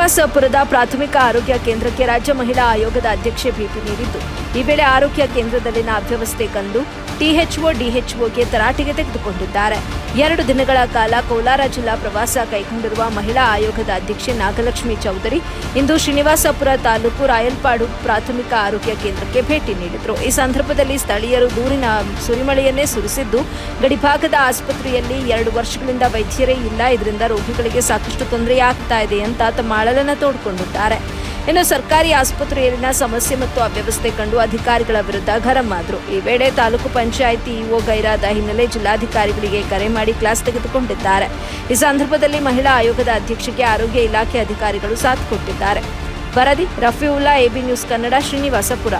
ಶ್ರೀನಿವಾಸಪುರದ ಪ್ರಾಥಮಿಕ ಆರೋಗ್ಯ ಕೇಂದ್ರಕ್ಕೆ ರಾಜ್ಯ ಮಹಿಳಾ ಆಯೋಗದ ಅಧ್ಯಕ್ಷೆ ಭೇಟಿ ನೀಡಿದ್ದು, ಈ ವೇಳೆ ಆರೋಗ್ಯ ಕೇಂದ್ರದಲ್ಲಿನ ಅವ್ಯವಸ್ಥೆ ಕಂಡು ಟಿಎಚ್ಒ ಡಿಎಚ್ಒಗೆ ತರಾಟೆಗೆ ತೆಗೆದುಕೊಂಡಿದ್ದಾರೆ. 2 ದಿನಗಳ ಕಾಲ ಕೋಲಾರ ಜಿಲ್ಲಾ ಪ್ರವಾಸ ಕೈಗೊಂಡಿರುವ ಮಹಿಳಾ ಆಯೋಗದ ಅಧ್ಯಕ್ಷೆ ನಾಗಲಕ್ಷ್ಮಿ ಚೌಧರಿ ಇಂದು ಶ್ರೀನಿವಾಸಪುರ ತಾಲೂಕು ರಾಯಲ್ಪಾಡು ಪ್ರಾಥಮಿಕ ಆರೋಗ್ಯ ಕೇಂದ್ರಕ್ಕೆ ಭೇಟಿ ನೀಡಿದರು. ಈ ಸಂದರ್ಭದಲ್ಲಿ ಸ್ಥಳೀಯರು ದೂರಿನ ಸುರಿಮಳೆಯನ್ನೇ ಸುರಿಸಿದ್ದು, ಗಡಿಭಾಗದ ಆಸ್ಪತ್ರೆಯಲ್ಲಿ 2 ವರ್ಷಗಳಿಂದ ವೈದ್ಯರೇ ಇಲ್ಲ, ಇದರಿಂದ ರೋಗಿಗಳಿಗೆ ಸಾಕಷ್ಟು ತೊಂದರೆಯಾಗ್ತಾ ಇದೆ ಅಂತ ತಮ್ಮ ಅಳಲನ್ನು ತೋಡಿಕೊಂಡಿದ್ದಾರೆ. ಇನ್ನು ಸರ್ಕಾರಿ ಆಸ್ಪತ್ರೆಯಲ್ಲಿನ ಸಮಸ್ಯೆ ಮತ್ತು ಅವ್ಯವಸ್ಥೆ ಕಂಡು ಅಧಿಕಾರಿಗಳ ವಿರುದ್ಧ ಗರಂ ಆದರು. ಈ ವೇಳೆ ತಾಲೂಕು ಪಂಚಾಯಿತಿ ಇಒ ಗೈರಾದ ಹಿನ್ನೆಲೆ ಜಿಲ್ಲಾಧಿಕಾರಿಗಳಿಗೆ ಕರೆ ಮಾಡಿ ಕ್ಲಾಸ್ ತೆಗೆದುಕೊಂಡಿದ್ದಾರೆ. ಈ ಸಂದರ್ಭದಲ್ಲಿ ಮಹಿಳಾ ಆಯೋಗದ ಅಧ್ಯಕ್ಷೆಗೆ ಆರೋಗ್ಯ ಇಲಾಖೆ ಅಧಿಕಾರಿಗಳು ಸಾಥ್ ಕೊಟ್ಟಿದ್ದಾರೆ. ವರದಿ ರಫೀವುಲ್ಲಾ, ಎಬಿ ನ್ಯೂಸ್ ಕನ್ನಡ, ಶ್ರೀನಿವಾಸಪುರ.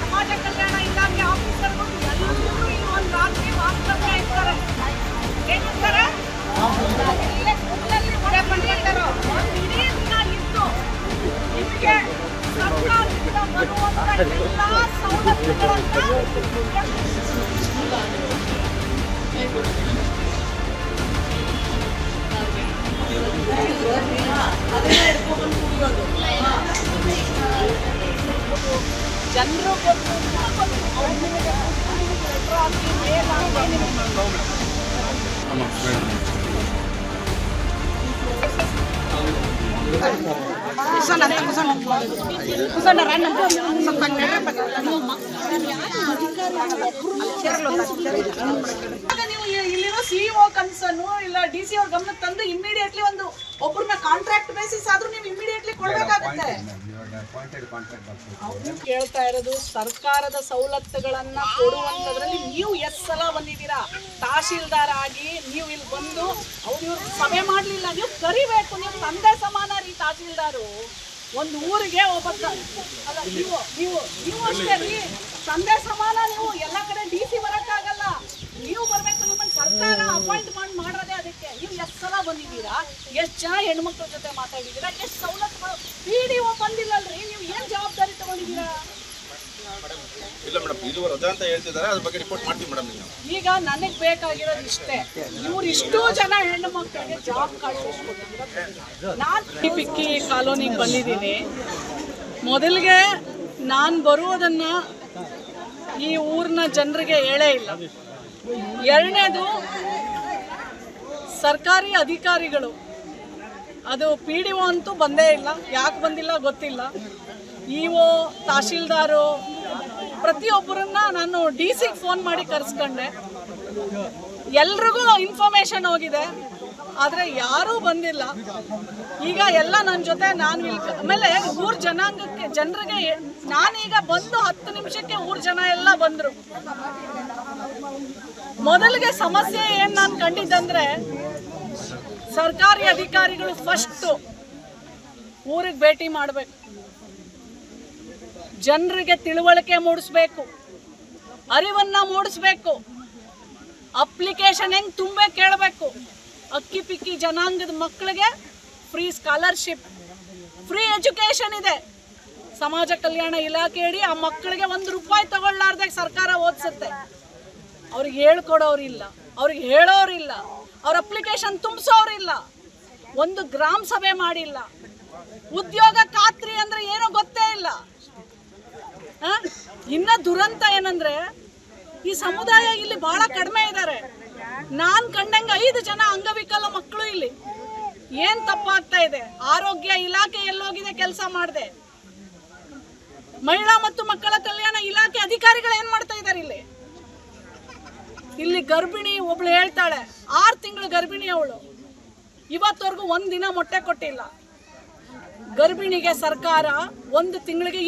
ಸಮಾಜ ಕಲ್ಯಾಣ ಇಲಾಖೆ ಆಫೀಸರ್ಗಳು ಎಲ್ಲರೂ ಒಂದು ರಾತ್ರಿ ವಾಸ್ತವ್ಯ ಇರ್ತಾರೆ. ಏನಿರ್ತಾರೆ ಇಲ್ಲೇ ಸ್ಕೂಲಲ್ಲಿ ಹೊಡೆ ಬಂದಿರ್ತಾರೋ ಇಡೀ ದಿನ ಇದ್ದು ನಿಮಗೆ ಸರ್ಕಾರದಿಂದ ಬರುವಂತ ಎಲ್ಲ ಸವಲತ್ತುಗಳನ್ನ ಜನರು ಕೊಟ್ಟು ನೀವು ಇಲ್ಲಿರೋ ಸಿಇಒ ಕನ್ಸರ್ನ್ ಇಲ್ಲ ಡಿಸಿ ಅವ್ರ ಗಮನಕ್ಕೆ ತಂದು ಇಮಿಡಿಯೇಟ್ಲಿ ಒಬ್ಬರನ್ನ ಕಾಂಟ್ರಾಕ್ಟ್ ಬೇಸಿಸ್ ಆದ್ರೂ ನೀವು ಇಮಿಡಿಯೇಟ್ಲಿ ಕೊಡ್ಬೇಕಾಗುತ್ತೆ. ಕೇಳ್ತಾ ಇರೋದು ಸರ್ಕಾರದ ಸವಲತ್ತುಗಳನ್ನ ಕೊಡುವಂತದ್ರಲ್ಲಿ ನೀವು ಎಷ್ಟು ಸಲ ಬಂದಿದ್ದೀರಾ? ತಹಶೀಲ್ದಾರ್ ಆಗಿ ನೀವು ಇಲ್ಲಿ ಬಂದು ಅವ್ರು ಸಭೆ ಮಾಡ್ಲಿಲ್ಲ, ನೀವು ಕರಿಬೇಕು. ನೀವು ತಂದೆ ಸಮಾನ ರೀ ತಹಶೀಲ್ದಾರು. ಒಂದು ಊರಿಗೆ ಒಬ್ಬ ಅಲ್ಲ, ನೀವು ಅಷ್ಟೇ ರೀ, ತಂದೆ ಸಮಾನ. ನೀವು ಎಲ್ಲ ಕಡೆ ಡಿಸಿ ಬರಕ್ಕಾಗಲ್ಲ, ನೀವು ಬರ್ಬೇಕು. ನಿಮ್ಮನ್ನು ಸರ್ಕಾರ ಅಪಾಯಿಂಟ್ಮೆಂಟ್ ಮಾಡೋದೇ ಅದಕ್ಕೆ. ನೀವು ಎಷ್ಟು ಸಲ ಬಂದಿದ್ದೀರಾ? ಎಷ್ಟು ಜನ ಹೆಣ್ಮಕ್ಳ ಜೊತೆ ಮಾತಾಡಿದ್ದೀರಾ? ಎಷ್ಟು ಸವಲತ್ತುಗಳು? PDO ಬಂದಿಲ್ಲಲ್ರಿ, ನೀವು ಏನ್ ಜವಾಬ್ದಾರಿ ತಗೊಂಡಿದ್ದೀರಾ? ಇಲ್ಲ ಮೇಡಮ್, ಇದು ರಜಾ ಅಂತ ಹೇಳ್ತಿದ್ದಾರೆ, ಅದ್ರ ಬಗ್ಗೆ ರಿಪೋರ್ಟ್ ಮಾಡ್ತೀವಿ ಮೇಡಮ್. ಈಗ ನನಗೆ ಬೇಕಾಗಿರೋದು ಇಷ್ಟೇ, ಇವ್ರು ಇಷ್ಟೋ ಜನ ಹೆಣ್ಣು ಮಕ್ಕಳಿಗೆ ಜಾಬ್ ಕಳಿಸ್ಕೊಟ್ಟಿದ್ದೀರಾ. ನಾನು ಪಿಕ್ಕಿ ಕಾಲೋನಿಗೆ ಬಂದಿದ್ದೀನಿ. ಮೊದಲಿಗೆ ನಾನು ಬರುವುದನ್ನ ಈ ಊರಿನ ಜನರಿಗೆ ಹೇಳೇ ಇಲ್ಲ. ಎರಡನೇದು, ಸರ್ಕಾರಿ ಅಧಿಕಾರಿಗಳು, ಅದು PDO ಅಂತೂ ಬಂದೇ ಇಲ್ಲ. ಯಾಕೆ ಬಂದಿಲ್ಲ ಗೊತ್ತಿಲ್ಲ. ಇಒ, ತಹಶೀಲ್ದಾರು, ಪ್ರತಿಯೊಬ್ಬರನ್ನ ನಾನು ಡಿಸಿಗೆ ಫೋನ್ ಮಾಡಿ ಕರೆಸ್ಕೊಂಡೆ. ಎಲ್ರಿಗೂ ಇನ್ಫಾರ್ಮೇಶನ್ ಹೋಗಿದೆ, ಆದರೆ ಯಾರೂ ಬಂದಿಲ್ಲ. ಈಗ ಎಲ್ಲ ನನ್ನ ಜೊತೆ ಆಮೇಲೆ ಊರ್ ಜನರಿಗೆ ನಾನೀಗ ಬಂದು 10 ನಿಮಿಷಕ್ಕೆ ಊರ್ ಜನ ಎಲ್ಲ ಬಂದರು. ಮೊದಲಿಗೆ ಸಮಸ್ಯೆ ಏನು ನಾನು ಕಂಡಿದ್ದಂದ್ರೆ, ಸರ್ಕಾರಿ ಅಧಿಕಾರಿಗಳು ಫಸ್ಟ್ ಊರಿಗೆ ಭೇಟಿ ಮಾಡಬೇಕು, ಜನರಿಗೆ ತಿಳುವಳಿಕೆ ಮೂಡಿಸ್ಬೇಕು, ಅರಿವನ್ನ ಮೂಡಿಸ್ಬೇಕು, ಅಪ್ಲಿಕೇಶನ್ ಹೆಂಗೆ ತುಂಬೆ ಕೇಳಬೇಕು. ಅಕ್ಕಿ ಪಿಕ್ಕಿ ಜನಾಂಗದ ಮಕ್ಕಳಿಗೆ ಫ್ರೀ ಸ್ಕಾಲರ್ಶಿಪ್, ಫ್ರೀ ಎಜುಕೇಶನ್ ಇದೆ. ಸಮಾಜ ಕಲ್ಯಾಣ ಇಲಾಖೆ ಅಡಿ ಆ ಮಕ್ಕಳಿಗೆ 1 ರೂಪಾಯಿ ತಗೊಳ್ಳಾರ್ದಾಗ ಸರ್ಕಾರ ಓದಿಸುತ್ತೆ. ಅವ್ರಿಗೆ ಹೇಳ್ಕೊಡೋರಿಲ್ಲ, ಅವ್ರಿಗೆ ಹೇಳೋರಿಲ್ಲ, ಅವ್ರ ಅಪ್ಲಿಕೇಶನ್ ತುಂಬಿಸೋರಿಲ್ಲ, ಒಂದು ಗ್ರಾಮ ಸಭೆ ಮಾಡಿಲ್ಲ. ಉದ್ಯೋಗ ಖಾತ್ರಿ ಅಂದ್ರೆ ಏನೋ ಗೊತ್ತೇ ಇಲ್ಲ. ಇನ್ನ ದುರಂತ ಏನಂದ್ರೆ, ಈ ಸಮುದಾಯ ಇಲ್ಲಿ ಬಹಳ ಕಡಿಮೆ ಇದ್ದಾರೆ. ನಾನ್ ಕಂಡಂಗೆ 5 ಜನ ಅಂಗವಿಕಲ ಮಕ್ಕಳು ಇಲ್ಲಿ. ಏನ್ ತಪ್ಪಾಗ್ತಾ ಇದೆ? ಆರೋಗ್ಯ ಇಲಾಖೆ ಎಲ್ಲೋಗಿದೆ ಕೆಲಸ ಮಾಡದೆ? ಮಹಿಳಾ ಮತ್ತು ಮಕ್ಕಳ ಕಲ್ಯಾಣ ಇಲಾಖೆ ಅಧಿಕಾರಿಗಳು ಏನ್ ಮಾಡ್ತಾ ಇದ್ದಾರೆ ಇಲ್ಲಿ ಗರ್ಭಿಣಿ ಒಬ್ಳು ಹೇಳ್ತಾಳೆ, 6 ತಿಂಗಳು ಗರ್ಭಿಣಿ ಅವಳು, ಇವತ್ತವರೆಗೂ 1 ದಿನ ಮೊಟ್ಟೆ ಕೊಟ್ಟಿಲ್ಲ. ಗರ್ಭಿಣಿಗೆ ಸರ್ಕಾರ 1 ತಿಂಗಳಿಗೆ